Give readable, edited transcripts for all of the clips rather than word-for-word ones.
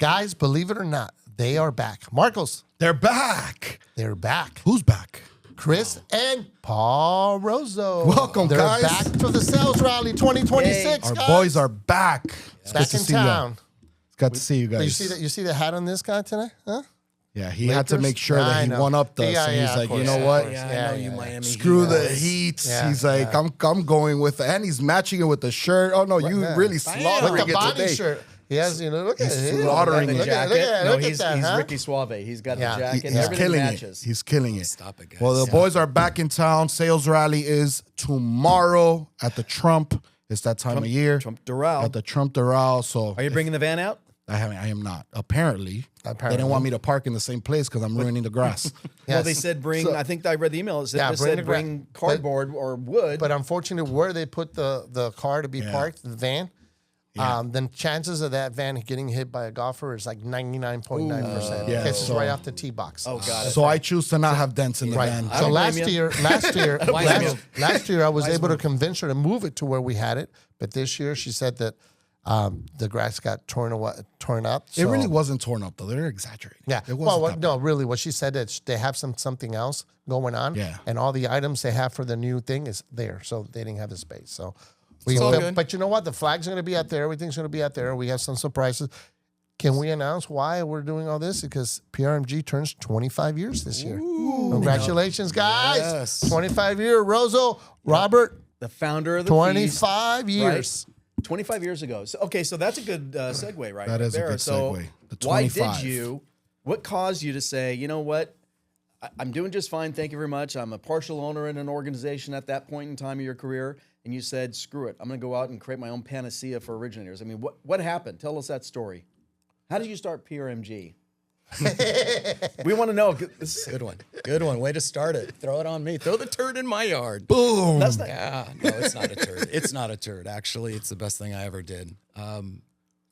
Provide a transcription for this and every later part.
Guys, believe it or not, they are back. Marcos. They're back. They're back. Who's back? Chris and Paul Rozo. Welcome, They're guys. back to the Sales Rally 2026, Our guys. boys are back. It's back in town. It's good to see you guys. You see the hat on this guy today? Huh? Yeah, he had to Lakers? make sure I that he know. won up us. Yeah, and yeah, he's of like, you course. know what? I know you Miami Screw Heat the guys. Heat. Yeah, He's like, I'm going with it. And he's matching it with the shirt. Oh, no, you Yeah. really With slaughtering the it body today. shirt. He has, look at He's it. slaughtering The it. Look at jacket. that, No, look at he's that, huh? Ricky Suave. He's got Yeah. the jacket. He's Everything killing matches. it. He's killing it. Stop it, guys. Well, the boys are back in town. Sales rally is tomorrow at the Trump. It's that time of year. Trump Doral. At the Trump Doral. So Are you bringing the van out? I am not. Apparently. They didn't want me to park in the same place because I'm ruining the grass. Well, they said bring. I think I read the email. It said, Yeah, just bring said the gra- bring cardboard or wood. But unfortunately, where they put the car to be parked, the van, then chances of that van getting hit by a golfer is like 99.9%. Yeah, Catches so- right off the tee box. oh, got it. So I choose to not have dents in the van. So don't last blame you. year, last year, I was able to convince her to move it to where we had it. But this year, she said that the grass got torn up. It So, really wasn't torn up, though. They're exaggerating. yeah. It Well, wasn't no, really, what she said that they have something else going on. Yeah. And all the items they have for the new thing is there, so they didn't have the space. So all good. but you know what? The flag's going to be out there. Everything's going to be out there. We have some surprises. Can we announce why we're doing all this? Because PRMG turns 25 years this year. Congratulations, guys! Yes. 25-year Rozo, Robert. the founder of the 25 Feast, years. right? 25 years ago. So, okay, so that's a good segue, right? That is a there. good So segue. The why 25. what caused you to say, you know what, I'm doing just fine, thank you very much. I'm a partial owner in an organization at that point in time of your career, and you said, screw it, I'm going to go out and create my own panacea for originators. I mean, what happened? Tell us that story. How did you start PRMG? We want to know. Good one. Good one. Way to start it. Throw it on me. Throw the turd in my yard. Boom. That's not, Yeah. No, it's not a turd. It's not a turd. Actually, it's the best thing I ever did.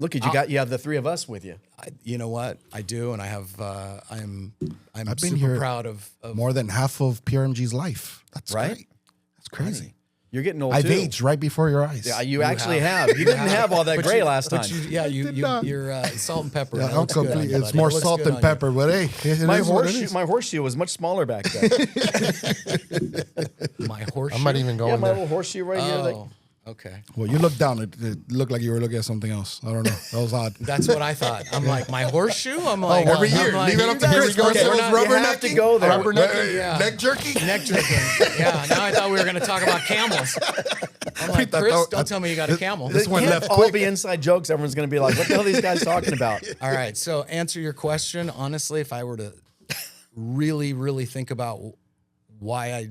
look at you have the three of us with you. You know what? I do, and I have. I'm been super here proud of More than half of PRMG's life. That's Right? great. That's crazy. You're getting old I've too. aged right before your eyes. Yeah, you actually have. You didn't have all that gray last time. You're salt and pepper. Yeah, That looks good on you, it's buddy. more It looks salt good than on you. pepper, but hey, it My is what it is. horseshoe was much smaller back then. My horseshoe. I'm not even yeah, going my there. little horseshoe right here. Like, Oh, okay. Well, you looked down. It looked like you were looking at something else. I don't know. That was odd. That's what I thought. I'm like, my horseshoe? I'm like, every I'm year. like, Leave it you up to guys- Chris. okay, Chris we're was not- rubber you have to go there. Rubberneck. Yeah. Neck jerky? Neck jerking. Yeah, now I thought we were going to talk about camels. I'm like, thought Chris, that- don't tell me you got a camel. This It one can't left all quick. be inside jokes. Everyone's going to be like, what the hell are these guys talking about? All right, so answer your question. Honestly, if I were to really, really think about why I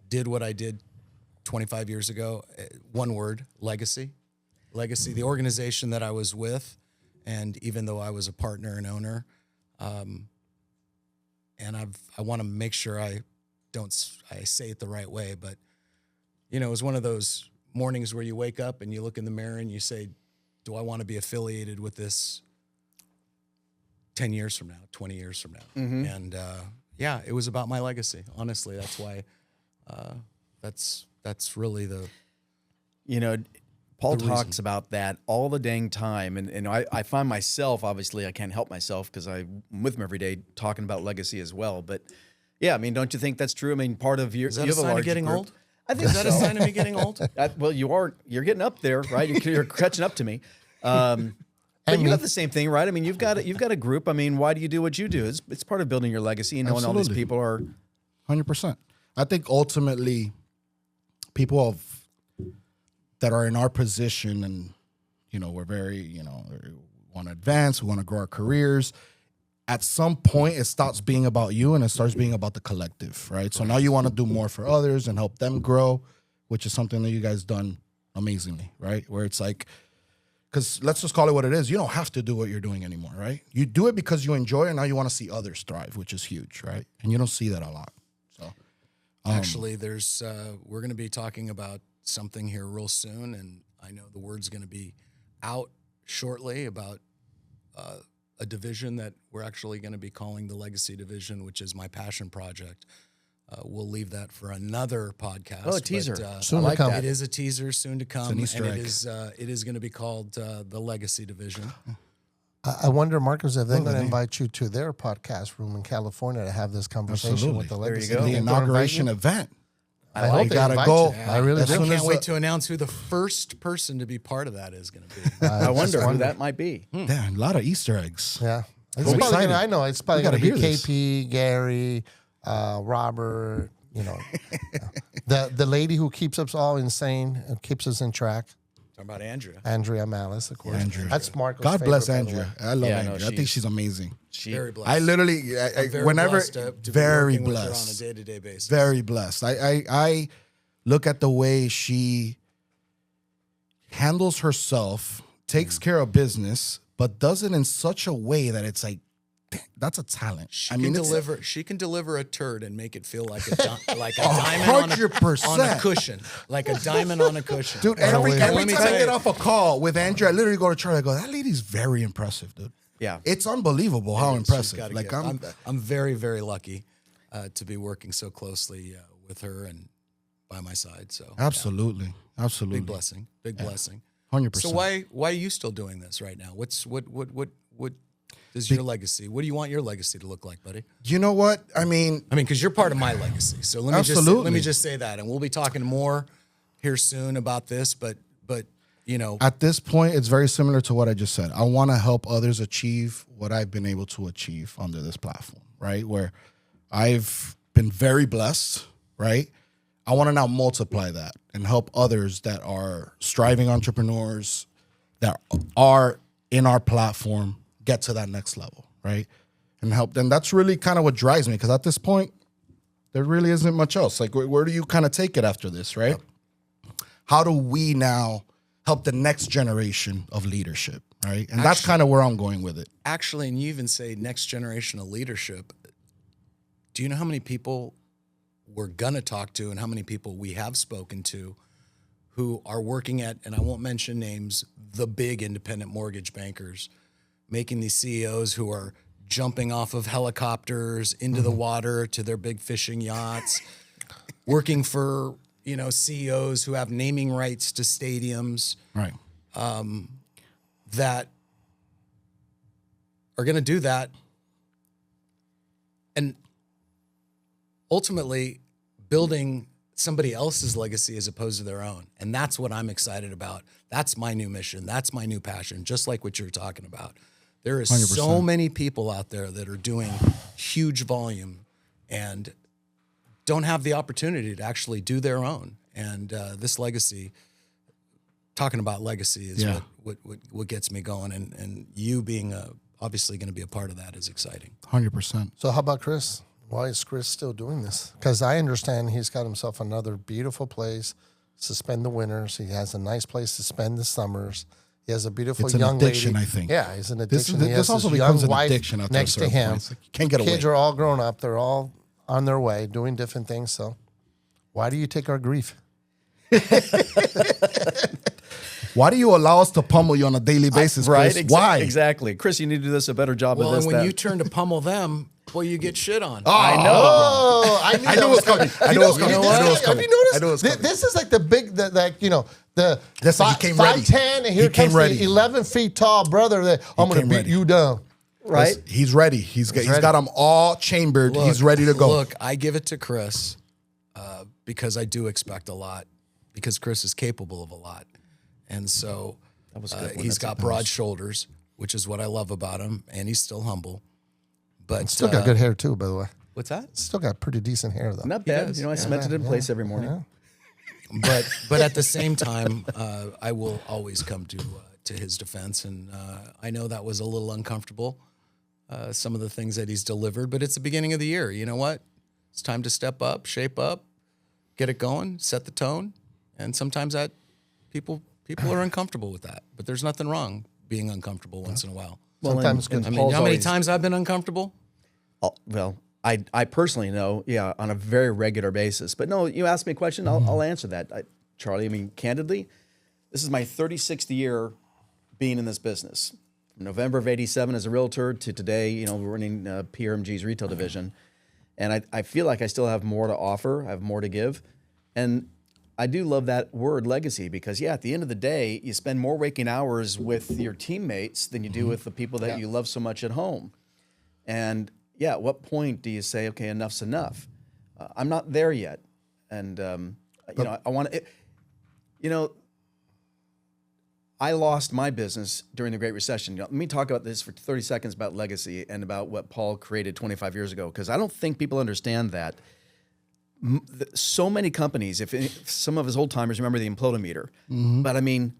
did what I did 25 years ago, one word, legacy. Legacy, the organization that I was with, and even though I was a partner and owner, and I want to make sure I say it the right way, but you know, it was one of those mornings where you wake up and you look in the mirror and you say, do I want to be affiliated with this 10 years from now, 20 years from now? And yeah, it was about my legacy. Honestly, that's why that's really the, You know, Paul The talks reason. about that all the dang time. And I find myself, obviously, I can't help myself because I'm with him every day talking about legacy as well. But yeah, I mean, don't you think that's true? I mean, part of your, is that you a have sign of large getting group. old? I think Is that a so. sign of me getting old? Well, you're getting up there, right? You're catching up to me. But you have the same thing, right? I mean, you've got a group. I mean, why do you do what you do? It's part of building your legacy and knowing all these Absolutely. people are. 100%. I think ultimately, people that are in our position and, you know, we're very, you know, we want to advance, we want to grow our careers. At some point, it stops being about you and it starts being about the collective, right? So now you want to do more for others and help them grow, which is something that you guys done amazingly, right? Where it's like, because let's just call it what it is. You don't have to do what you're doing anymore, right? You do it because you enjoy it, and now you want to see others thrive, which is huge, right? And you don't see that a lot. So Actually, there's we're going to be talking about something here real soon, and I know the word's going to be out shortly about a division that we're actually going to be calling the Legacy Division, which is my passion project. We'll leave that for another podcast. Oh, a teaser. Soon I to come. It is a teaser, soon to come, Easter and egg. it is going to be called the Legacy Division. I wonder, Marcos, if they're Oh, going to they- invite you to their podcast room in California to have this conversation Absolutely. with the There you legacy. go. You The think they'll invite inauguration you? event. I hope You they gotta invite go. you. I really As do. I soon can't as wait to announce who the first person to be part of that is going to be. I wonder who that might be. Damn, a lot of Easter eggs. Yeah. It's I'm probably excited. gonna, I know it's probably We going to gotta be hear this. KP, Gary, Robert, the lady who keeps us all insane and keeps us in track, Talking about Andrea. Andrea Malice, of course. Andrea. That's Marcos' God bless favorite, by the Andrea. way. I love Yeah, no, Andrea. I think she's amazing. Very blessed. I literally, I'm very whenever, blessed to be very working with her on a blessed. day-to-day basis. Very blessed. I look at the way she handles herself, takes care of business, but does it in such a way that it's like, damn, that's a talent. She I mean, can it's deliver. She can deliver a turd and make it feel like a like a diamond on a 100%. cushion, like a diamond on a cushion. Dude, every And let me time I tell get you- off a call with Andrea, I literally go to Charlie. I go, that lady's very impressive, dude. Yeah. It's unbelievable how She's impressive. gotta Like give- I'm very, very lucky to be working so closely with her and by my side. So absolutely, absolutely, big blessing, big blessing. 100%. So why are you still doing this right now? What is your legacy? What do you want your legacy to look like, buddy? You know what? I mean, Because you're part of my legacy. So let me Absolutely. just say that, and we'll be talking more here soon about this. But at this point, it's very similar to what I just said. I want to help others achieve what I've been able to achieve under this platform, right? Where I've been very blessed, right? I want to now multiply that and help others that are striving entrepreneurs that are in our platform get to that next level, right? And help them. That's really kind of what drives me, because at this point, there really isn't much else. Like, where do you kind of take it after this, right? How do we now help the next generation of leadership, right? And that's kind of where I'm going with it. actually, and you even say next generation of leadership. Do you know how many people we're gonna talk to, and how many people we have spoken to, who are working at, and I won't mention names, the big independent mortgage bankers, making these CEOs who are jumping off of helicopters into the water to their big fishing yachts, working for CEOs who have naming rights to stadiums, Right. that are going to do that, and ultimately building somebody else's legacy as opposed to their own. And that's what I'm excited about. That's my new mission. That's my new passion, just like what you're talking about. There is 100%. so many people out there that are doing huge volume and don't have the opportunity to actually do their own. And this legacy, talking about legacy, is Yeah. what gets me going. And you being obviously going to be a part of that is exciting. 100%. So how about Chris? Why is Chris still doing this? Because I understand he's got himself another beautiful place to spend the winters. He has a nice place to spend the summers. He has a beautiful It's an young addiction, lady. I think. Yeah, it's an This- addiction. He this has also his becomes young an wife addiction after a next to certain him. point. It's like you can't get Kids away. are all grown up. They're all on their way doing different things. So why do you take our grief? Why do you allow us to pummel you on a daily basis, Right? Chris? Why? Exactly. Chris, you need to do this a better job Well, of this. and when that. you turn to pummel them, well, you get shit on. I know. Oh, I knew I that knew it was coming. I knew it was coming. You know I knew it was what? coming. Have you noticed? I knew it was coming. This is like the big, the Listen, he came ready. 5'10", and here He came comes ready. the 11 feet tall brother that I'm going to came beat ready. you down. right? He's ready. He's ready. got them all chambered. He's ready to go. Look, I give it to Chris because I do expect a lot, because Chris is capable of a lot. And so he's got broad shoulders, which is what I love about him, and he's still humble. But Still got good hair too, by the way. What's that? Still got pretty decent hair though. Not bad. does. I cement it in place every morning. But at the same time, I will always come to his defense, and I know that was a little uncomfortable. Some of the things that he's delivered, but it's the beginning of the year. You know what? It's time to step up, shape up, get it going, set the tone, and sometimes that people are uncomfortable with that. But there's nothing wrong being uncomfortable once in a while. Well, Sometimes good. I mean, Paul's how many always- times I've been uncomfortable? Well, I personally know, yeah, on a very regular basis. But no, you ask me a question, I'll answer that. Charlie, I mean, candidly, this is my 36th year being in this business. From November of '87 as a realtor to today, we're running PRMG's retail division. And I feel like I still have more to offer. I have more to give. And I do love that word legacy because, yeah, at the end of the day, you spend more waking hours with your teammates than you do with the people that you love so much at home. And, yeah, at what point do you say, okay, enough's enough? I'm not there yet. And, you know, I want to, you know, I lost my business during the Great Recession. You know, let me talk about this for 30 seconds about legacy and about what Paul created 25 years ago, because I don't think people understand that. So many companies, if some of his old timers remember the implodometer, but I mean,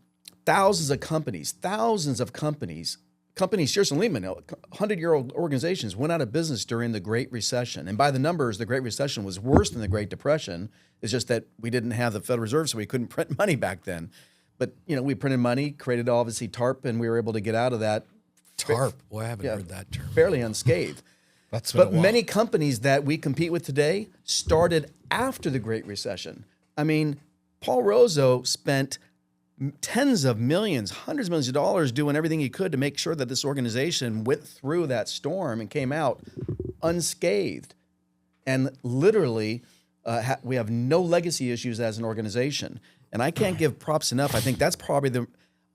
thousands of companies, Shearson Lehman, 100-year-old organizations went out of business during the Great Recession. And by the numbers, the Great Recession was worse than the Great Depression. It's just that we didn't have the Federal Reserve, so we couldn't print money back then. But, you know, we printed money, created obviously TARP, and we were able to get out of that. TARP? Boy, I haven't heard that term. Fairly unscathed. But many companies that we compete with today started after the Great Recession. I mean, Paul Rozo spent tens of millions, hundreds of millions of dollars doing everything he could to make sure that this organization went through that storm and came out unscathed. And literally, we have no legacy issues as an organization. And I can't give props enough. I think that's probably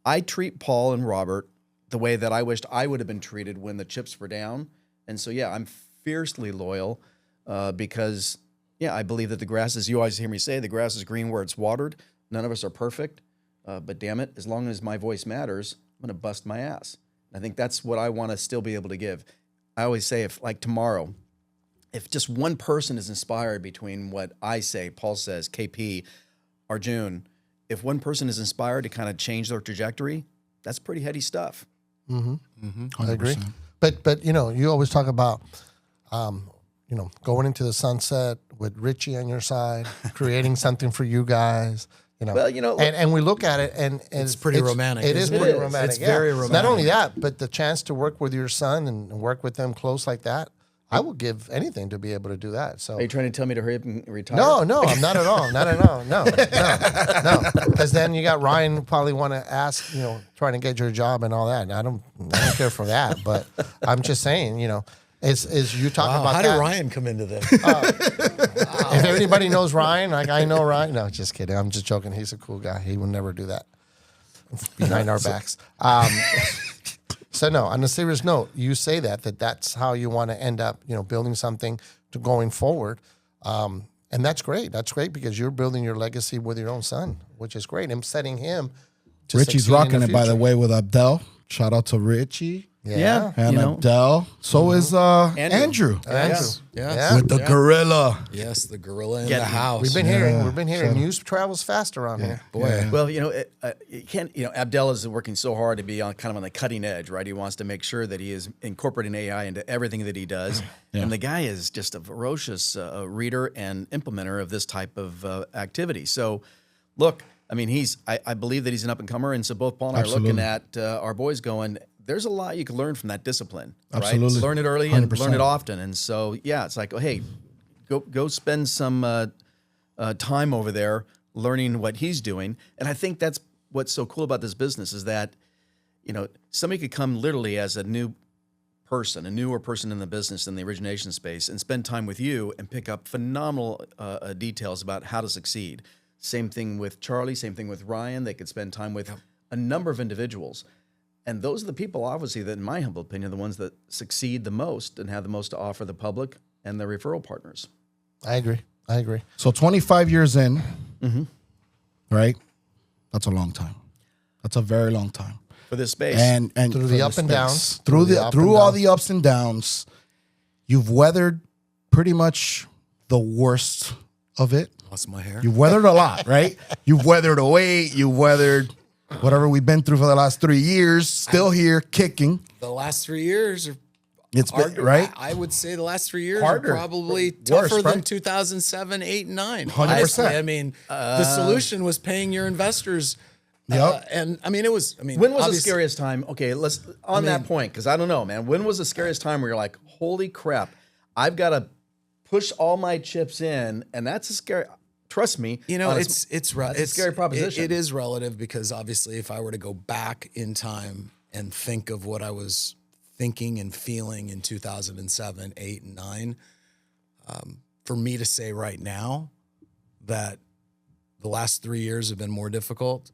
I treat Paul and Robert the way that I wished I would have been treated when the chips were down. And so, yeah, I'm fiercely loyal because, yeah, I believe that the grass, as you always hear me say, the grass is green where it's watered. None of us are perfect. But damn it, as long as my voice matters, I'm going to bust my ass. I think that's what I want to still be able to give. I always say, if like tomorrow, if just one person is inspired between what I say, Paul says, KP, Arjun, if one person is inspired to kind of change their trajectory, that's pretty heady stuff. I agree. But you know, you always talk about, you know, going into the sunset with Richie on your side, creating something for you guys. You know, well, you know, and we look at it, and it's pretty romantic. It is pretty romantic. It's very romantic. Not only that, but the chance to work with your son and work with them close like that. I would give anything to be able to do that. So, are you trying to tell me to hurry up and retire? No, I'm not at all. Not at all. No. Because then you got Ryan who probably want to ask, you know, trying to get your job and all that. And I don't care for that. But I'm just saying, you know, is you talking about how that? did Ryan come into this? If anybody knows Ryan, like I know Ryan. No, just kidding. I'm just joking. He's a cool guy. He would never do that behind our backs. So no, on a serious note, you say that's how you want to end up, you know, building something to going forward. And that's great. That's great because you're building your legacy with your own son, which is great. And setting him to Richie's succeed in rocking the it, by the future. way, with Abdel. Shout out to Richie. Yeah. And you know, Abdel. So is Andrew. Yes. With the gorilla. Yes, the gorilla in Yeah, the house. We've been hearing news travels fast around here. Boy. well, you know, you can't. You know, Abdel is working so hard to be on kind of on the cutting edge, right? He wants to make sure that he is incorporating AI into everything that he does. And the guy is just a ferocious reader and implementer of this type of activity. So, look, I mean, I believe that he's an up and comer, and so both Paul and I are looking at our boys going. There's a lot you can learn from that discipline, right? Absolutely. Learn it early and 100%. learn it often. And so, yeah, it's like, oh, hey, go spend some time over there learning what he's doing. And I think that's what's so cool about this business is that, you know, somebody could come literally as a newer person in the business in the origination space and spend time with you and pick up phenomenal details about how to succeed. Same thing with Charlie, same thing with Ryan. They could spend time with a number of individuals. And those are the people, obviously, that, in my humble opinion, are the ones that succeed the most and have the most to offer the public and their referral partners. I agree. So 25 years in, right? That's a long time. That's a very long time. For this space. And Through the up and downs. Through all the ups and downs, you've weathered pretty much the worst of it. Lost my hair. You've weathered a lot, right? You've weathered a weight. You've weathered whatever we've been through for the last 3 years. Still here, kicking. The last 3 years are It's hard, been, right? I would say the last 3 years Harder. are probably Worse, tougher than right? 2007, 8, and 9. 100%. Honestly, I mean, the solution was paying your investors. Yep. And I mean, it was. I mean, When was the obviously- scariest time? Okay, let's that point, because I don't know, man. When was the scariest time where you're like, holy crap, I've got to push all my chips in, and that's a scary. Trust me, You know, it's it's a scary proposition. It is relative because obviously, if I were to go back in time and think of what I was thinking and feeling in 2007, 8, and 9, for me to say right now that the last 3 years have been more difficult.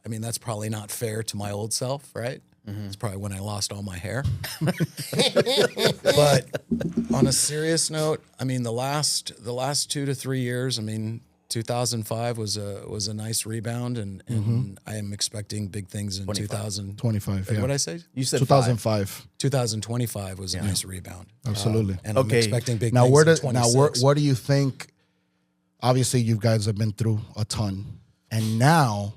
I mean, that's probably not fair to my old self, right? It's probably when I lost all my hair. But on a serious note, I mean, the last 2 to 3 years, I mean, 2005 was a nice rebound, and I am expecting big things in 25. Yeah. What did I say? You said 2005. 2025 was a nice rebound. Absolutely. And I'm expecting big Now, things in 26. what do you think? Obviously, you guys have been through a ton, and now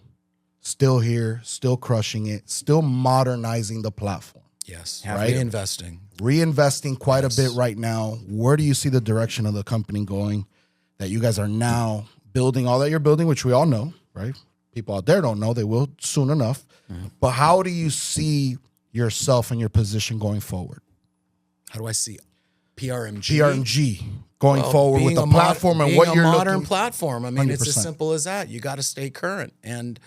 still here, still crushing it, still modernizing the platform, Yes, Right? reinvesting. quite a bit right now. Where do you see the direction of the company going? That you guys are now building all that you're building, which we all know, right? People out there don't know; they will soon enough. But how do you see yourself and your position going forward? How do I see PRMG? PRMG going forward with being the a platform and being what a you're modern looking. platform. I mean, it's 100%. as simple as that. You got to stay current and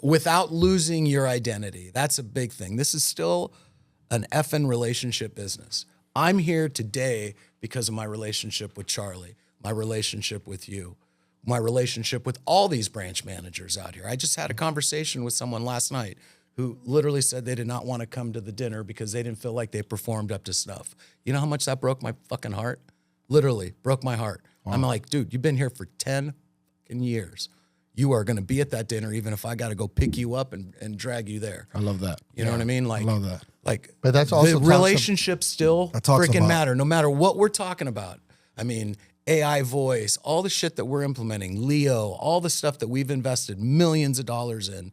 without losing your identity. That's a big thing. This is still an effing relationship business. I'm here today because of my relationship with Charlie, my relationship with you, my relationship with all these branch managers out here. I just had a conversation with someone last night who literally said they did not want to come to the dinner because they didn't feel like they performed up to snuff. You know how much that broke my fucking heart? Literally broke my heart. I'm like, dude, you've been here for 10 fucking years. You are going to be at that dinner even if I got to go pick you up and drag you there. I love that. You know what I mean? Like, I love that. Like, But that's also the talks relationships still That talks freaking about- matter, no matter what we're talking about. I mean, AI voice, all the shit that we're implementing, Leo, all the stuff that we've invested millions of dollars in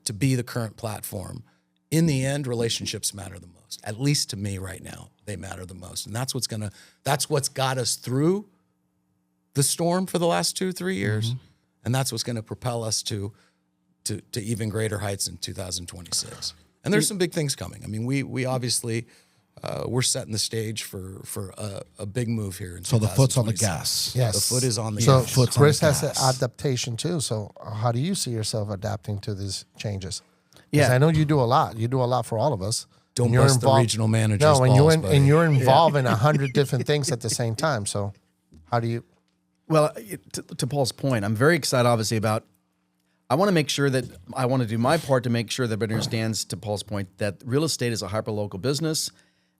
to be the current platform. In the end, relationships matter the most. At least to me right now, they matter the most, and that's what's got us through the storm for the last 2-3 years, and that's what's going to propel us to even greater heights in 2026. And there's some big things coming. I mean, we obviously we're setting the stage for a big move here. So the foot's on the 2026. gas. Yes. The foot is on the So gas. Foot's on Chris the has an gas. adaptation too. So how do you see yourself adapting to these changes? 'Cause Yeah. I know you do a lot. You do a lot for all of us. Don't And you're bust the involved- regional manager's No, and balls, buddy. you're involved in 100 different things at the same time. So how do you? Well, to Paul's point, I'm very excited, obviously, about. I want to make sure that I want to do my part to make sure that everybody understands, to Paul's point, that real estate is a hyper-local business,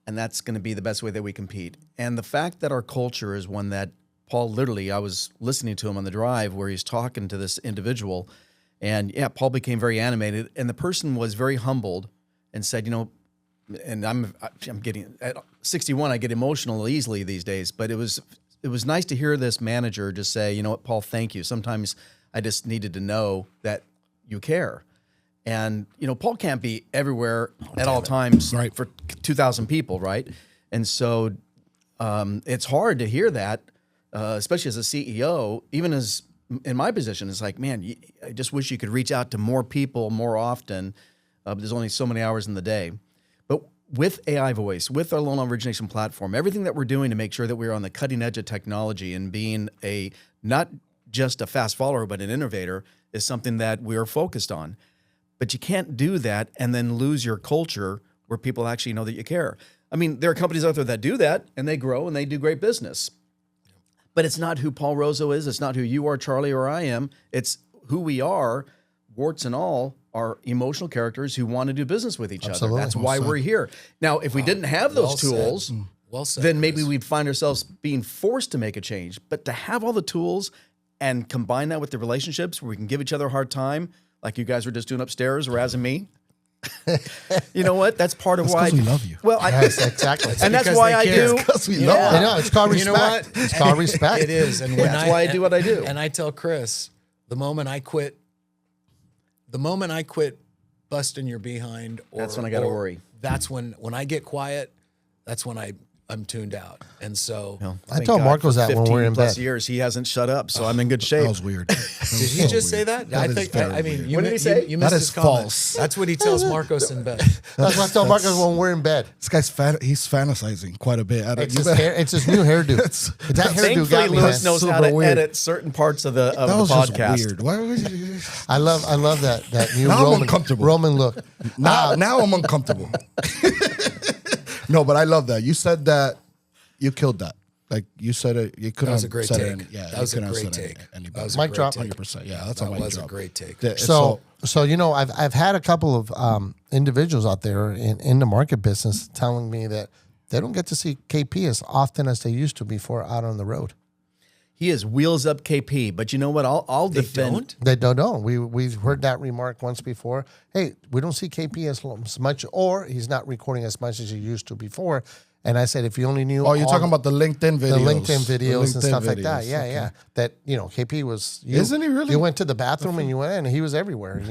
and that's going to be the best way that we compete. And the fact that our culture is one that Paul literally, I was listening to him on the drive where he's talking to this individual, and yeah, Paul became very animated, and the person was very humbled and said, you know, and I'm getting at 61, I get emotional easily these days, but it was nice to hear this manager just say, you know what, Paul, thank you. Sometimes I just needed to know that you care. And, you know, Paul can't be everywhere at all times for 2,000 people, right? And so it's hard to hear that, especially as a CEO, even as in my position, it's like, man, I just wish you could reach out to more people more often. But there's only so many hours in the day. But with AI voice, with our loan origination platform, everything that we're doing to make sure that we're on the cutting edge of technology and being not just a fast follower, but an innovator is something that we're focused on. But you can't do that and then lose your culture where people actually know that you care. I mean, there are companies out there that do that and they grow and they do great business. But it's not who Paul Rozo is. It's not who you are, Charlie, or I am. It's who we are, warts and all, are emotional characters who want to do business with each Absolutely. other. That's why we're here. Now, if we didn't have those tools, Well said, then maybe Chris. we'd find ourselves being forced to make a change. But to have all the tools and combine that with the relationships where we can give each other a hard time, like you guys were just doing upstairs, razzing me. You know what? That's part of why. 'cause we love you. Well, Yes, exactly. and that's because why they I care. do. Because we Yeah. love I know it's called You know respect. what? It's called respect. It is, and when That's why I do what I do. And I tell Chris, the moment I quit busting your behind, That's when I gotta worry. That's when I get quiet. That's when I'm tuned out, and so I Thank tell God Marcos for that when 15 we're in plus bed. years, he hasn't shut up, so I'm in good shape. That was weird. did he just say that? I is think. very I mean, weird. you What did he say? You That missed is his comment. false. That's what he tells Marcos in bed. That's what I tell Marcos when we're in bed. This guy's he's fantasizing quite a bit. It's his new hairdo. That hairdo Thankfully, got me, Lewis man. knows how Super to weird. edit certain parts of the that was podcast. just weird. Why would you? I love that new Now I'm uncomfortable. Roman look. Now I'm uncomfortable. No, but I love that. You said that you killed that. like you said it. You couldn't. That was a great said take. It any, yeah, That was a couldn't have great said it take. any That better. was a Mic great drop. take. 100%. Yeah, that's That a mic was drop. a great take. So I've had a couple of individuals out there in the market business telling me that they don't get to see KP as often as they used to before out on the road. He is wheels up KP, but you know what? I'll defend. They don't know. We've heard that remark once before. Hey, we don't see KP as much, or he's not recording as much as he used to before. And I said, if you only knew. Oh, you're talking about the LinkedIn videos. The LinkedIn videos and LinkedIn stuff like that. videos. Yeah, Okay. yeah. That, KP was. Isn't he really? You went to the bathroom and you went in, and he was everywhere.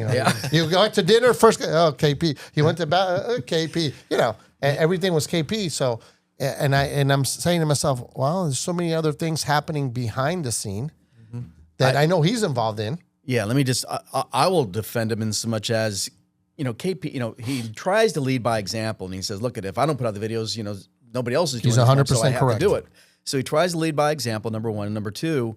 You go out to dinner first. Oh, KP. You went to KP. And everything was KP. So, and I'm saying to myself, well, there's so many other things happening behind the scene that I know he's involved in. Yeah, let me just. I will defend him in so much as, KP. He tries to lead by example, and he says, "Look, if I don't put out the videos, nobody else is doing it. He's 100% so I have correct. to do it." So he tries to lead by example. Number one, and number two,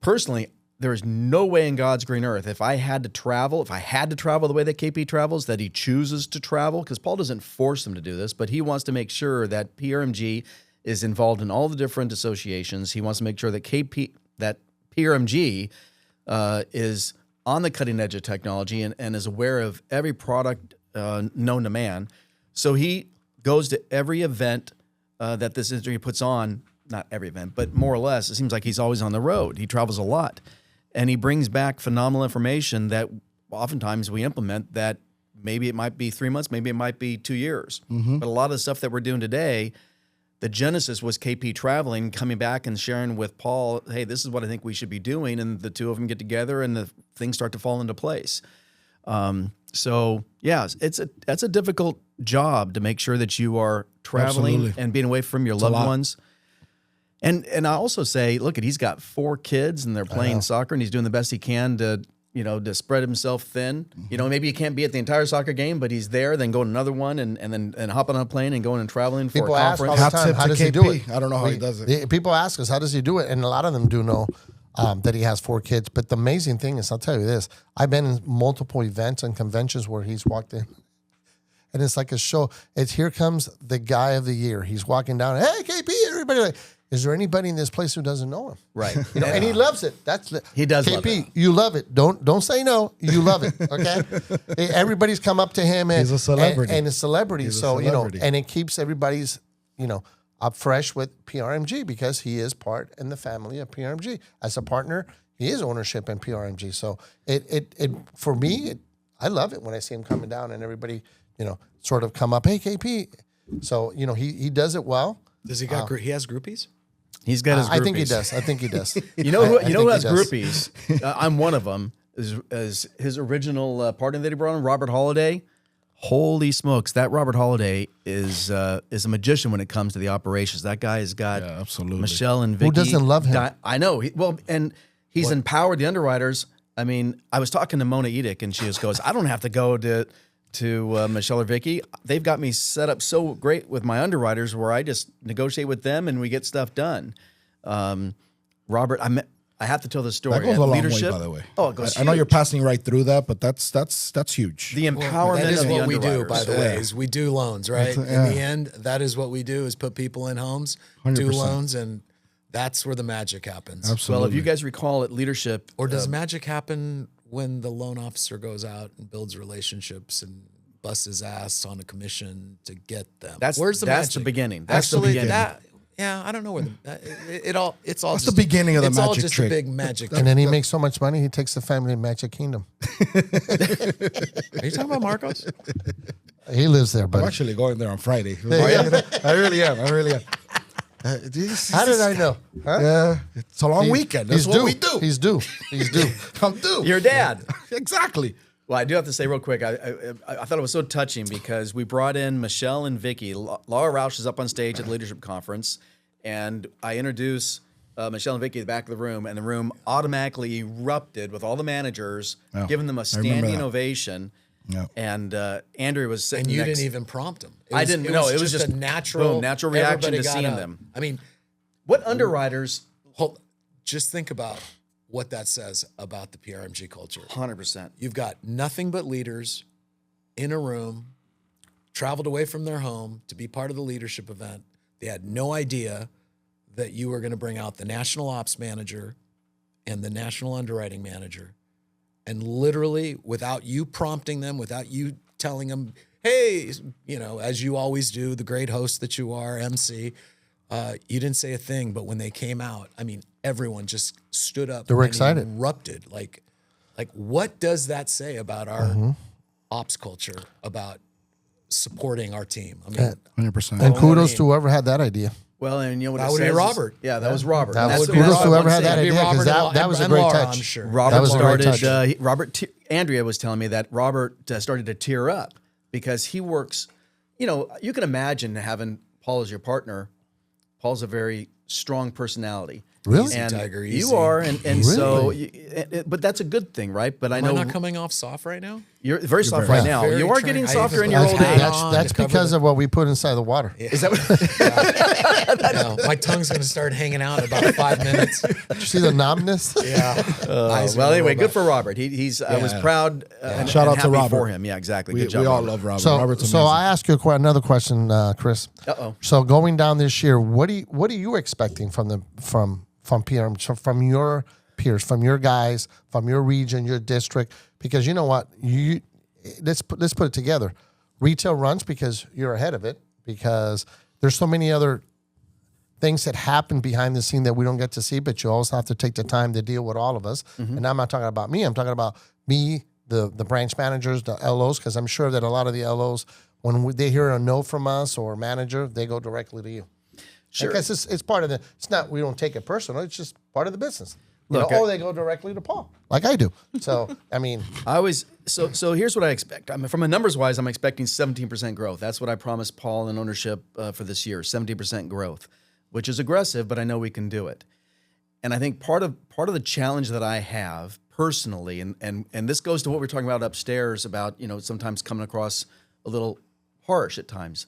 personally, there is no way in God's green earth if I had to travel the way that KP travels, that he chooses to travel, because Paul doesn't force him to do this, but he wants to make sure that PRMG is involved in all the different associations. He wants to make sure that PRMG is on the cutting edge of technology and is aware of every product known to man. So he goes to every event that this industry puts on, not every event, but more or less, it seems like he's always on the road. He travels a lot. And he brings back phenomenal information that oftentimes we implement that maybe it might be 3 months, maybe it might be 2 years. But a lot of the stuff that we're doing today, the genesis was KP traveling, coming back and sharing with Paul, hey, this is what I think we should be doing. And the two of them get together and the things start to fall into place. So, yeah, that's a difficult job to make sure that you are traveling Absolutely. and being away from your loved ones. And I also say, look, he's got 4 kids and they're playing soccer, and he's doing the best he can to spread himself thin. Maybe he can't be at the entire soccer game, but he's there, then go to another one and then hopping on a plane and going and traveling for People a ask conference. all the time, how does he do it? I don't know how he does it. People ask us, how does he do it? And a lot of them do know that he has 4 kids. But the amazing thing is, I'll tell you this, I've been in multiple events and conventions where he's walked in. And it's like a show. It's here comes the guy of the year. He's walking down. Hey, KP, everybody. Like, is there anybody in this place who doesn't know him? Right. And he loves it. He does KP, love it. you love it. Don't say no. You love it. Okay. Everybody's come up to him and He's a celebrity. And a celebrity. He's a So celebrity. and it keeps everybody's up fresh with PRMG because he is part in the family of PRMG. As a partner, he is ownership in PRMG. So it for me, I love it when I see him coming down and everybody sort of come up. Hey, KP. So he does it well. Does he got? He has groupies. He's got his groupies. I think he does. I think he does. You know who I who think has he does. groupies? I'm one of them. Is his original partner that he brought on, Robert Holiday. Holy smokes, that Robert Holiday is a magician when it comes to the operations. That guy has got absolutely. Michelle and Vicky. Who doesn't love him? I know. And he's empowered the underwriters. I mean, I was talking to Mona Edick, and she just goes, I don't have to go to Michelle or Vicky. They've got me set up so great with my underwriters where I just negotiate with them and we get stuff done. Robert, I have to tell the story. That goes a long Leadership, way, by the way. Oh, it goes I know you're huge. passing right through that, but that's huge. The empowerment That is of the what we do, underwriters. by the way, is we do loans, right? In the end, that is what we do, is put people in homes, do 100%. loans, and that's where the magic happens. Absolutely. Well, if you guys recall at leadership, Or does magic happen when the loan officer goes out and builds relationships and busts his ass on a commission to get them? Where's the that's magic? the beginning. That's the Actually, beginning. I don't know where it's all That's just the beginning of the it's all magic just trick. a big magic. And then he makes so much money, he takes the family to Magic Kingdom. Are you talking about Marcos? He lives there, I'm but actually going there on Friday. I really am. how did I know? Huh? Yeah, it's a long weekend. That's He's what due. we do. He's due. He's due. I'm due. Your dad. Exactly. Well, I do have to say real quick, I thought it was so touching because we brought in Michelle and Vicky. Laura Roush is up on stage at the leadership conference, and I introduce Michelle and Vicky at the back of the room, and the room automatically erupted with all the managers, giving them a standing that. ovation. Yeah. And Andrea was sitting And you next. didn't even prompt them. I didn't. No, it was just a natural, boom, natural reaction everybody to got seeing up. them. I mean, What underwriters? just think about what that says about the PRMG culture. 100%. You've got nothing but leaders in a room, traveled away from their home to be part of the leadership event. They had no idea that you were going to bring out the national ops manager and the national underwriting manager. And literally, without you prompting them, without you telling them, hey, as you always do, the great host that you are, MC, you didn't say a thing. But when they came out, I mean, everyone just stood up. They were and excited. Erupted. Like, what does that say about our ops culture, about supporting our team? I mean, 100%. And kudos to whoever had that idea. Well, and you know what That it would be says is- Robert. Yeah, that was Robert. That And was that's- kudos that's to what whoever I'm had that saying. idea, because that was a great Laura, touch. I'm sure. Robert That was a great started. touch. Andrea was telling me that Robert started to tear up because he works. You can imagine having Paul as your partner. Paul's a very strong personality. Really? Easy, And Tiger, you easy. are, and so, Really? but that's a good thing, right? But I Am I know not coming off soft right now? you're very soft very- right now. Very You are trained. getting I softer even in your put old a age. hat on That's to cover because of what we put inside the water. Is that what? No, my tongue's going to start hanging out in about 5 minutes. Did you see the numbness? Yeah. Well, anyway, good for Robert. He's. I was proud. And, Shout and out to happy Robert. for him. Yeah, exactly. We Good job. all Robert. love Robert. So, Robert's so amazing. I ask you another question, Chris. Uh-oh. So going down this year, what are you expecting from PRM, from your peers, from your guys, from your region, your district? Because you know what, let's put it together. Retail runs because you're ahead of it, because there's so many other things that happen behind the scene that we don't get to see, but you always have to take the time to deal with all of us. And I'm not talking about me. I'm talking about me, the branch managers, the LOs, because I'm sure that a lot of the LOs, when they hear a no from us or manager, they go directly to you. Sure. Because it's part of it's not, we don't take it personal. It's just part of the business. Look, They go directly to Paul, like I do. So, I mean, I always so here's what I expect. From a numbers wise, I'm expecting 17% growth. That's what I promised Paul in ownership for this year, 17% growth, which is aggressive, but I know we can do it. And I think part of the challenge that I have personally, and this goes to what we're talking about upstairs about, sometimes coming across a little harsh at times.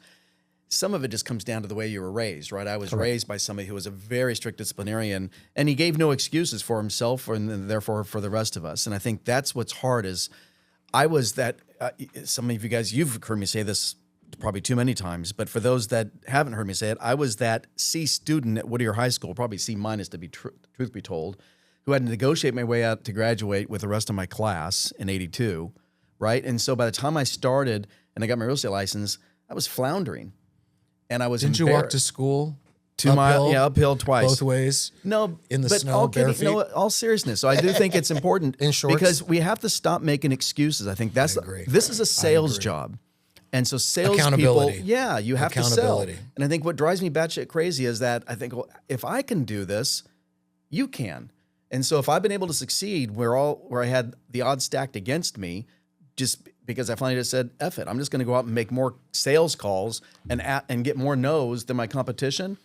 Some of it just comes down to the way you were raised, right? I was raised by somebody who was a very strict disciplinarian, and he gave no excuses for himself and therefore for the rest of us. And I think that's what's hard is I was that, some of you guys, you've heard me say this probably too many times, but for those that haven't heard me say it, I was that C student at Whittier High School, probably C minus to be truth be told, who had to negotiate my way out to graduate with the rest of my class in 82, right? And so by the time I started and I got my real estate license, I was floundering. And I was Didn't you walk to embarrassed. school? 2 miles, uphill, yeah, uphill twice. Both ways? No, In the but snow, all bare kidding, all seriousness. So I do think it's important In shorts? because we have to stop making excuses. I think that's agree. this is a sales job, and so sales people, Accountability. yeah, you have to sell. Accountability. And I think what drives me batshit crazy is that I think, well, if I can do this, you can. And so if I've been able to succeed where I had the odds stacked against me, just because I finally just said, F it, I'm just going to go out and make more sales calls and get more no's than my competition.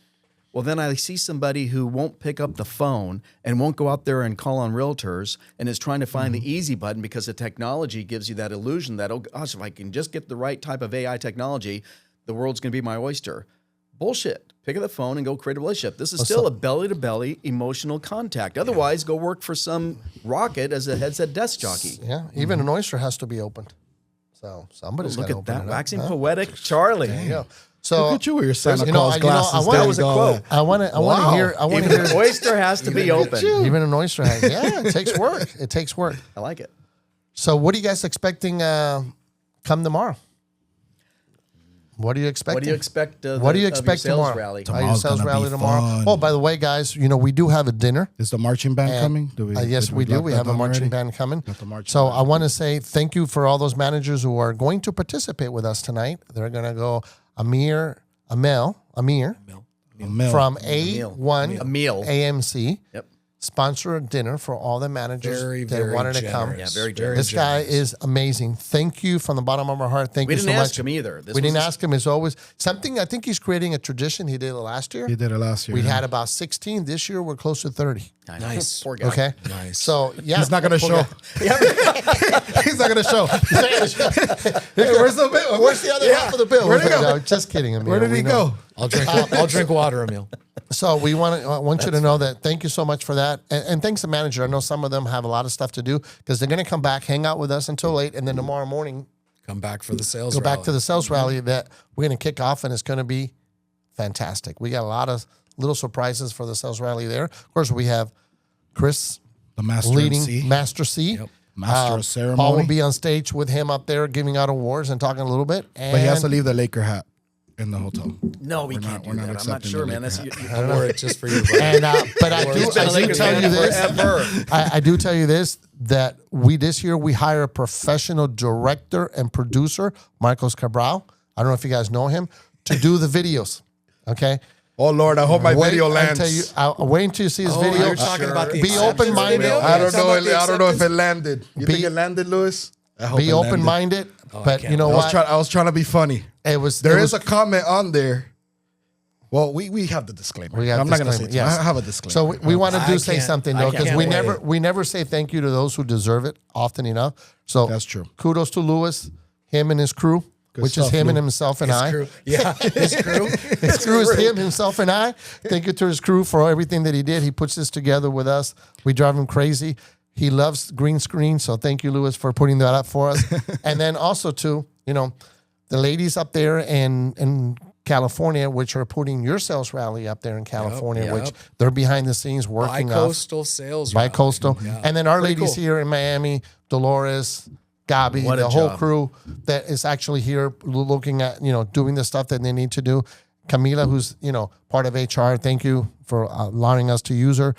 Well, then I see somebody who won't pick up the phone and won't go out there and call on realtors and is trying to find the easy button because the technology gives you that illusion that, oh gosh, if I can just get the right type of AI technology, the world's going to be my oyster. Bullshit. Pick up the phone and go create a relationship. This is still a belly-to-belly emotional contact. Otherwise, go work for some rocket as a headset desk jockey. yeah, even an oyster has to be opened. So somebody's got Look to at open that, it up. waxing huh? poetic Charlie. There you go. So Look at you with your Santa you know, Claus you know, glasses. I want- There was you a go. quote. I want to hear. I want to Even hear. an oyster has to be open. Even an oyster has. Yeah, it takes work. It takes work. I like it. So, what are you guys expecting come tomorrow? What are you expecting? What do you expect? What do you of your expect sales tomorrow? rally? Your Tomorrow's sales gonna be rally tomorrow. fun. Oh, by the way, guys, we do have a dinner. Is the marching band coming? Do we? Yes, did we do. lock We that have a down marching already? band coming. Got the marching So band. I want to say thank you for all those managers who are going to participate with us tonight. They're going to go Amir A meal. from A1 Emil. AMC. Yep. Sponsor a dinner for all the managers Very, that very wanted to come. generous. Yeah, very This guy is amazing. Thank you from the bottom of our heart. Thank We you didn't so ask much. him either. This We didn't was- ask him. It's always something. I think he's creating a tradition. He did it last year. He did it last year. We yeah. had about 16. This year we're close to 30. I know. Nice. Poor guy. Okay. Nice. So yeah, He's not going to Poor show. guy. He's not going to show. Hey, where's the bill? Where's the other half of the bill? Where'd he go? No, just kidding. Amir. Where did We he know. go? I'll drink water, Emil. So I want you to know that. Thank you so much for that, and thanks to manager. I know some of them have a lot of stuff to do because they're going to come back, hang out with us until late, and then tomorrow morning Come back for the sales go rally. back to the sales rally that we're going to kick off, and it's going to be fantastic. We got a lot of little surprises for the sales rally there. Of course, we have Chris, The master leading MC. Master C. Yep. Master of ceremony. Paul will be on stage with him up there giving out awards and talking a little bit. And But he has to leave the Laker hat in the hotel. No, we can't do that. I'm not accepting sure, the man. That's Laker you, I wore it just for you, bro. And but I He's been a do Lakers tell fan you this. forever. I do tell you this, that this year we hire a professional director and producer, Marcos Cabral. I don't know if you guys know him, to do the videos. Okay. Oh Lord, I hope my video lands. I'll wait until you see his video. You're talking about the Be acceptance open-minded. video? I don't You're talking know. about the I don't know if acceptance? it landed. You think it landed, Lewis? I hope Be it landed. open-minded. But can't you know I what? was trying to be funny. It was. There it is was, a comment on there. Well, we have the disclaimer. We have I'm not going to disclaimer, say it. yes. I have a disclaimer. So we want to I say can't- something I though, because can't wait. we never say thank you to those who deserve it often enough. So That's true. Kudos to Lewis, him and his crew, which is stuff, him and Lou. himself and I. Crew. Yeah, his crew. His crew is him, himself, and I. Thank you to his crew for everything that he did. He puts this together with us. We drive him crazy. He loves green screen, so thank you, Lewis, for putting that up for us. And then also to the ladies up there in California, which are putting your sales rally up there in California, yep. which they're behind the scenes working off. Bi-coastal sales. rally. Bi-coastal. And then our Pretty ladies cool. here in Miami, Dolores, Gabi, What a the whole job. crew that is actually here looking at, doing the stuff that they need to do. Camila, who's, part of HR, thank you for allowing us to use her.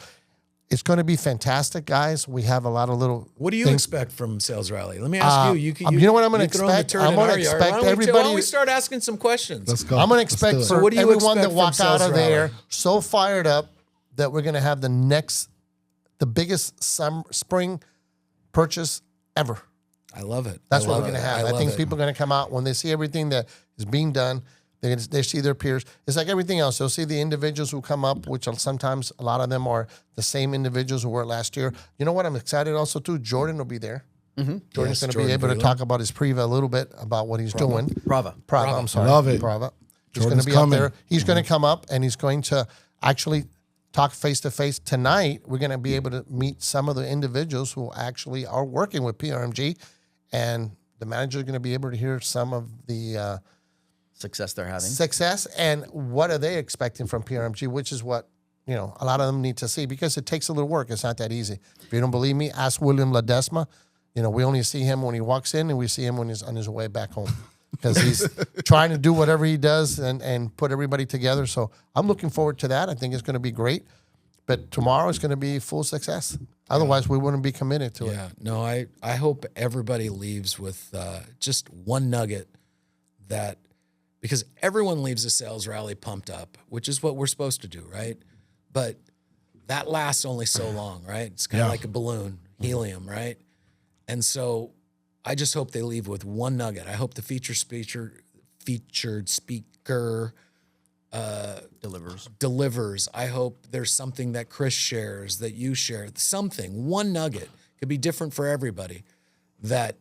It's going to be fantastic, guys. We have a lot of little What do you things. expect from sales rally? Let me ask you. you know what I'm gonna you can own the expect? turd I'm in gonna our yard. expect Why don't we- everybody- Why don't we start asking some questions? Let's go. I'm going to Let's expect do it. for So what do you everyone expect that from walk out sales of there rally? so fired up that we're going to have the biggest spring purchase ever. I love it. That's I what we're love going to it. have. I love think it. people are going to come out when they see everything that is being done. They see their peers. It's like everything else. They'll see the individuals who come up, which are sometimes a lot of them are the same individuals who were last year. You know what? I'm excited also too. Jordan will be there. Jordan's Yes, going to Jordan be able to Vreeland. talk about his preva a little bit about what he's doing. Brava. Prava, I'm sorry. Love it. Prava. He's going Jordan's to be coming. up there. He's going to come up and he's going to actually talk face to face. Tonight, we're going to be able to meet some of the individuals who actually are working with PRMG, and the manager is going to be able to hear some of the Success they're having. success and what are they expecting from PRMG, which is what a lot of them need to see, because it takes a little work. It's not that easy. If you don't believe me, ask William Ledesma. We only see him when he walks in, and we see him when he's on his way back home, because he's trying to do whatever he does and put everybody together. So I'm looking forward to that. I think it's going to be great. But tomorrow is going to be full success. Otherwise, we wouldn't be committed to it. Yeah. No, I hope everybody leaves with just one nugget because everyone leaves a sales rally pumped up, which is what we're supposed to do, right? But that lasts only so long, right? It's kind of like a balloon, helium, right? And so I just hope they leave with one nugget. I hope the featured speaker delivers. I hope there's something that Chris shares, that you share, something, one nugget. Could be different for everybody that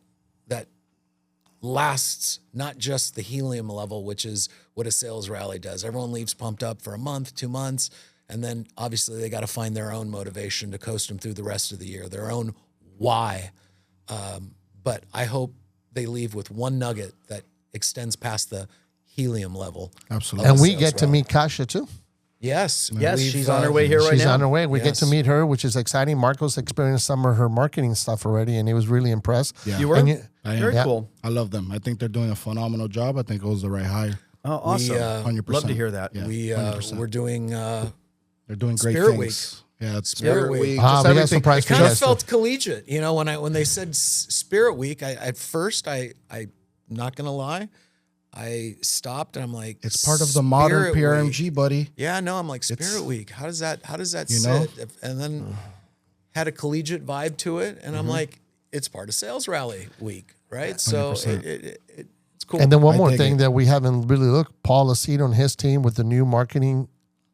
lasts, not just the helium level, which is what a sales rally does. Everyone leaves pumped up for a month, 2 months, and then obviously they got to find their own motivation to coast them through the rest of the year, their own why. But I hope they leave with one nugget that extends past the helium level. Absolutely. And we sales get to rally. meet Kasha too. Yes. Yes, we've, she's on her way here right now. She's on her way. We get to Yes. meet her, which is exciting. Marcos experienced some of her marketing stuff already, and he was really impressed. Yeah. You were? And I am. Very Yeah. cool. I love them. I think they're doing a phenomenal job. I think it was the right hire. Oh, awesome. 100%. Love to hear that. Yeah. We're doing They're doing great Spirit things. Yeah, it's Spirit Spirit Week. Week. Ah, Just we got everything. surprise for kind of Yes, felt collegiate, when they said Spirit Week. At first, I'm not gonna lie, I stopped and I'm like, It's part of the modern Spirit Week. PRMG, buddy. Yeah, no, I'm like Spirit Week. How does that You sit? know? And then had a collegiate vibe to it, and I'm like, it's part of sales rally week, right? So 100%. it's cool. And then one I more dig thing it. that we haven't really looked, Paul Aceto and his team with the new marketing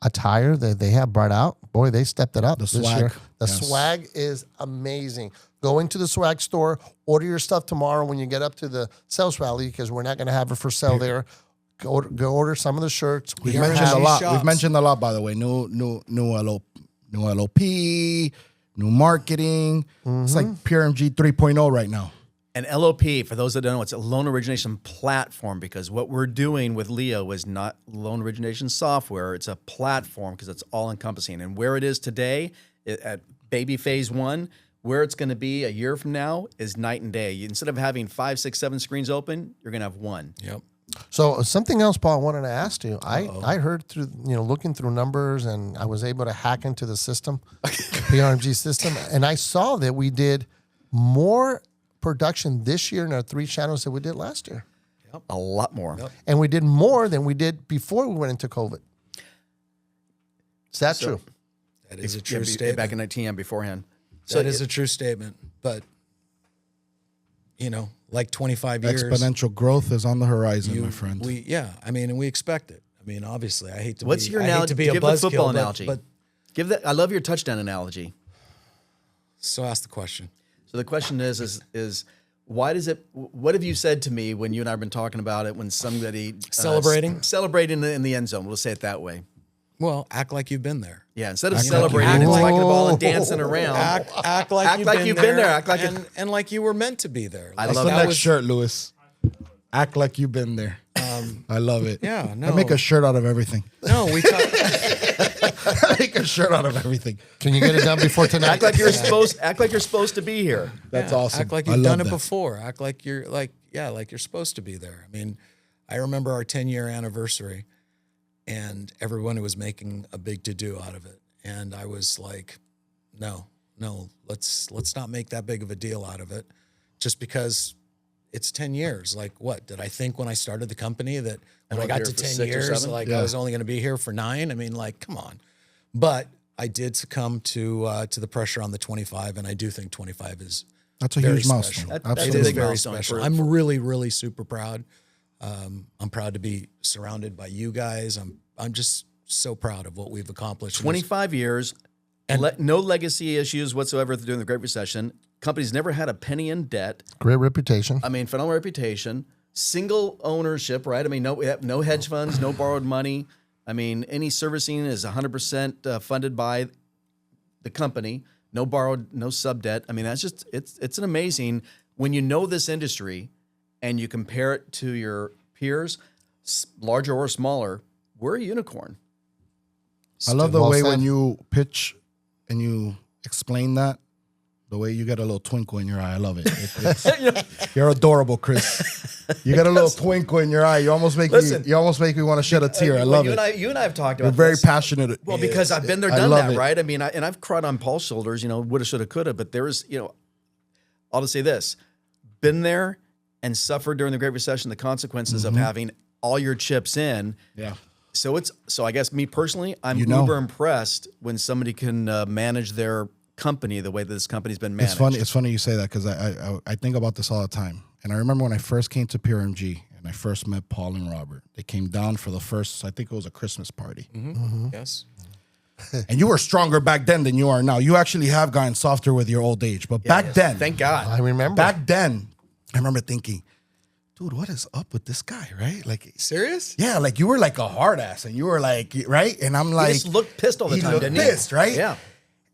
attire that they have brought out. Boy, they stepped it up The this swag. year. The Yes. swag is amazing. Go into the swag store, order your stuff tomorrow when you get up to the sales rally, because we're not going to have it for sale there. Go order some of the shirts. We've Yeah. mentioned a Have lot. shops. We've mentioned a lot, by the way. New LOP, new marketing. It's like PRMG 3.0 right now. An LOP, for those that don't know, it's a loan origination platform, because what we're doing with Leo is not loan origination software. It's a platform because it's all encompassing. And where it is today at baby phase 1, where it's going to be a year from now is night and day. Instead of having 5, 6, 7 screens open, you're going to have one. Yep. So something else, Paul, I wanted to ask you. I heard through, looking through numbers, and I was able to hack into the system, PRMG system, and I saw that we did more production this year in our 3 channels than we did last year. Yep. A lot more. Yep. And we did more than we did before we went into COVID. Is that true? That is a true statement. Back in 19 beforehand. That is a true statement. But, like 25 years. Exponential growth is on the horizon, my friend. And we expect it. I mean, obviously, I hate to What's be, your I hate analogy? to be a Give the football buzzkill, analogy. but give that. I love your touchdown analogy. So ask the question. So the question is why does it? What have you said to me when you and I have been talking about it? When somebody celebrating in the end zone, we'll say it that way. Well, act like you've been there. Yeah, instead of celebrating and spiking the ball and dancing around, act like you've been there. Act like and like you were meant to be there. That's the next shirt, Louis. Act like you've been there. I love it. Yeah, no. I make a shirt out of everything. No, we talk. I make a shirt out of everything. Can you get it done before tonight? Act like you're supposed. Act like you're supposed to be here. That's awesome. Act like you've done it before. Act like you're like you're supposed to be there. I mean, I remember our 10-year anniversary, and everyone was making a big to-do out of it, and I was like, no, let's not make that big of a deal out of it, just because it's 10 years. Like, what did I think when I started the company that when I got to 10 years, I was only going to be here for 9? I mean, like, come on. But I did succumb to the pressure on the 25, and I do think 25 is that's a huge milestone. Absolutely, it is very special. I'm really, really super proud. I'm proud to be surrounded by you guys. I'm just so proud of what we've accomplished. 25 years, and no legacy issues whatsoever during the Great Recession. Company's never had a penny in debt. Great reputation. I mean, phenomenal reputation. Single ownership, right? I mean, we have no hedge funds, no borrowed money. I mean, any servicing is 100% funded by the company. No borrowed, no sub debt. I mean, that's just it's an amazing when you know this industry, and you compare it to your peers, larger or smaller. We're a unicorn. I love the way when you pitch and you explain that, the way you get a little twinkle in your eye. I love it. You're adorable, Chris. You got a little twinkle in your eye. You almost make me want to shed a tear. I love it. You and I have talked about. You're very passionate. Well, because I've been there, done that, right? I mean, and I've cried on Paul's shoulders. Woulda, shoulda, coulda. But there was, I'll just say this: been there and suffered during the Great Recession the consequences of having all your chips in. Yeah. So I guess me personally, I'm uber impressed when somebody can manage their company the way that this company's been managed. It's funny you say that, because I think about this all the time. And I remember when I first came to PRMG and I first met Paul and Robert. They came down for the first, I think it was a Christmas party. Yes. And you were stronger back then than you are now. You actually have gotten softer with your old age. But back then, thank God. I remember. Back then, I remember thinking, dude, what is up with this guy, right? Like, serious? Yeah, like you were like a hard ass, and you were like, right? And I'm like, he just looked pissed all the time, didn't he? Pissed, right? Yeah.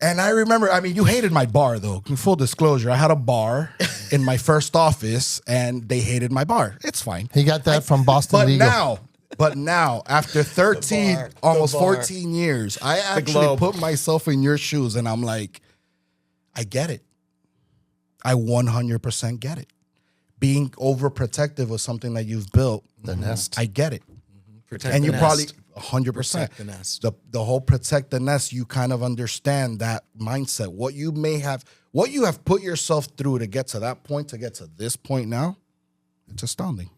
And I remember, you hated my bar, though. In full disclosure, I had a bar in my first office, and they hated my bar. It's fine. He got that from Boston Legal. But now, after 14 years, I actually put myself in your shoes, and I'm like, I get it. I 100% get it. Being overprotective of something that you've built, the nest. I get it. Protect and the you nest. probably 100%. Protect the nest. The whole protect the nest, you kind of understand that mindset. What you have put yourself through to get to that point, to get to this point now, it's astounding.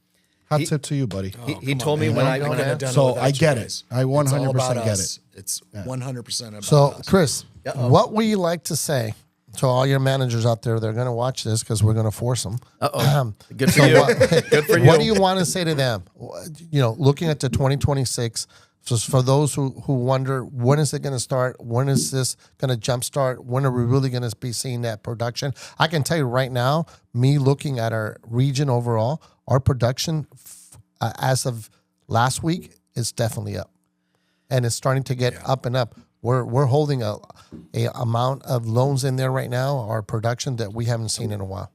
Hot tip to you, buddy. He told me when I so I get it. I 100% get it. It's 100% about So, us. Chris, what would you like to say to all your managers out there? They're going to watch this because we're going to force them. Good for you. Good for you. What do you want to say to them? Looking at the 2026, just for those who wonder, when is it going to start? When is this going to jumpstart? When are we really going to be seeing that production? I can tell you right now, me looking at our region overall, our production as of last week is definitely up, and it's starting to get up and up. We're holding a amount of loans in there right now, our production that we haven't seen in a while.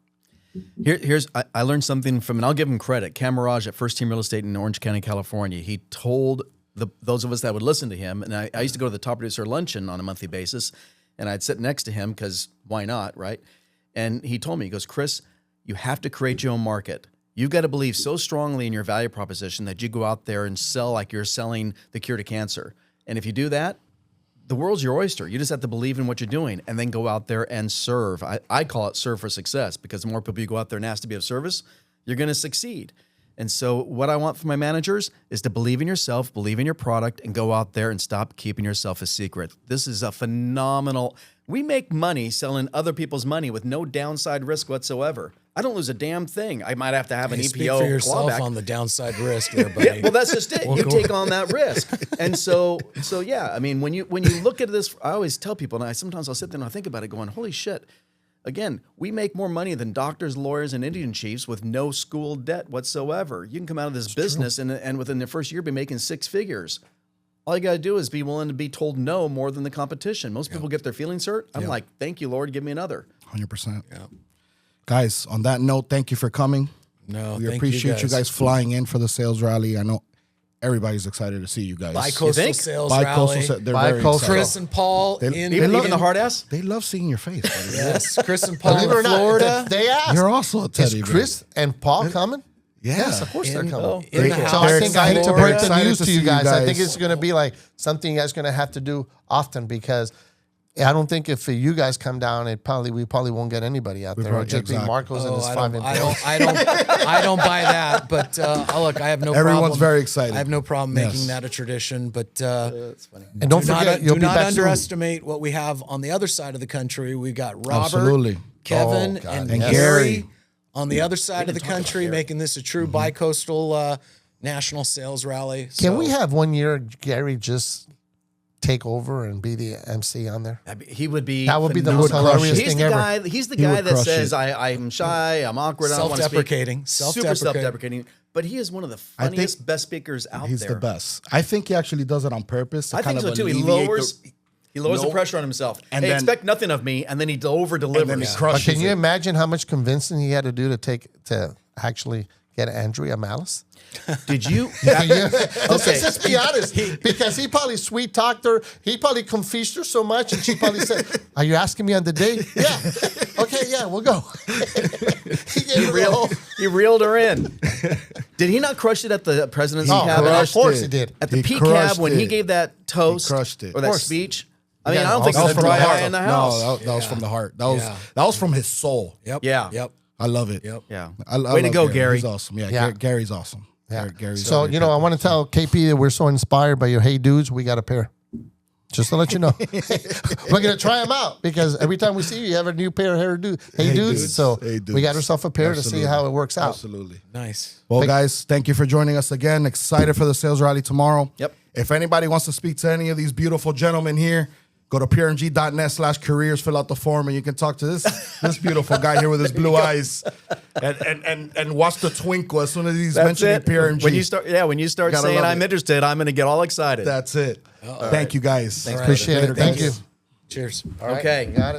I learned something from, and I'll give him credit. Camarage at First Team Real Estate in Orange County, California. He told those of us that would listen to him, and I used to go to the top producer luncheon on a monthly basis, and I'd sit next to him because why not, right? And he told me, he goes, Chris, you have to create your own market. You've got to believe so strongly in your value proposition that you go out there and sell like you're selling the cure to cancer. And if you do that, the world's your oyster. You just have to believe in what you're doing and then go out there and serve. I call it serve for success, because the more people you go out there and ask to be of service, you're going to succeed. And so what I want from my managers is to believe in yourself, believe in your product, and go out there and stop keeping yourself a secret. This is a phenomenal... We make money selling other people's money with no downside risk whatsoever. I don't lose a damn thing. I might have to have an EPO Speak for yourself clawback. on the downside risk there, buddy. Yeah, well, that's just it. You take on that risk. And so yeah, I mean, when you look at this, I always tell people, and sometimes I'll sit there and I think about it going, holy shit. Again, we make more money than doctors, lawyers, and Indian chiefs with no school debt whatsoever. You can come out of this business and within the first year be making six figures. All you got to do is be willing to be told no more than the competition. Most people get their feelings hurt. I'm like, thank you, Lord, give me another. 100%. Yeah. Guys, on that note, thank you for coming. No, We thank appreciate you guys flying in for the sales rally. I know everybody's excited to see you guys. Bi-coastal sales Bi-coastal rally. they're very Bi-coastal. excited. Chris and Paul Even the hard ass? They love seeing your face, buddy. Yes, Chris and Paul Believe it or in not, Florida. they asked. You're also a Is teddy bear. Chris and Paul coming? Yeah. Yes, of course they're coming. in the They're So house I in think I hate to Florida. break the Excited news to to you see you guys. I think guys. it's going to be like something you guys going to have to do often, because I don't think if you guys come down, we probably won't get anybody out there. It'll just be Marcos and his I 5 don't, and I 10. don't buy that. But look, I have no Everyone's problem. very excited. I have no problem Yes. making that a tradition. But That's funny. And don't do not, forget, you'll do be not back soon. underestimate what we have on the other side of the country. We got Robert, Absolutely. Kevin, Oh, God. and And Gary Gary. on the other side of the country, making this a true bi-coastal national sales rally. Can we have one year Gary just take over and be the MC on there? He would be. That would be the phenomenal. most hilarious He's thing the ever. guy. He's the He guy would that crush says, it. I'm shy, I'm awkward, I don't want to speak. Self-deprecating. Super self-deprecating. But he is one of the funniest, best speakers out He's there. the best. I think he actually does it on purpose. To I think kind so of too. He alleviate lowers the pressure on himself. And Hey, then- expect nothing of me, and then he over delivers. And then he But crushes can you it. imagine how much convincing he had to do to actually get Andrea Malice? Did you? Let's be honest, because he probably sweet talked her. He probably confessed her so much, and she probably said, "Are you asking me on the date?" Yeah. Okay. Yeah, we'll go. He reeled her in. Did he not crush it at the presidency Oh, cabinet? of course he did. At the He PCAB crushed when he it. gave that toast He crushed it. or Of that course. speech. I mean, Yeah, I don't think that was it's a from the dry heart. eye in the house. No, that was from the heart. That was Yeah. that was from his soul. Yep. Yeah. Yep. I love it. Yep. Yeah. I Way to love go, Gary. He's awesome. Yeah, Yeah. Gary's awesome. Yeah. Gary's So, very I want to tell KP that we're so inspired by your Hey Dudes. We got a pair. Just to let you know. We're going to try them out, because every time we see you, you have a new pair of Hey Dudes. Dudes. So Hey Dudes. we got ourselves a pair to Absolutely. see how it works out. Absolutely. Nice. Well, guys, thank you for joining us again. Excited for the sales rally tomorrow. Yep. If anybody wants to speak to any of these beautiful gentlemen here, go to prmg.net/careers, fill out the form, and you can talk to this beautiful guy here with his blue eyes, and watch the twinkle as soon as he's mentioning PRMG. When you start Gotta saying love I'm it. interested, I'm going to get all excited. That's it. Thank you, guys. Appreciate it. Thank you. Cheers. All right, Okay. you got it.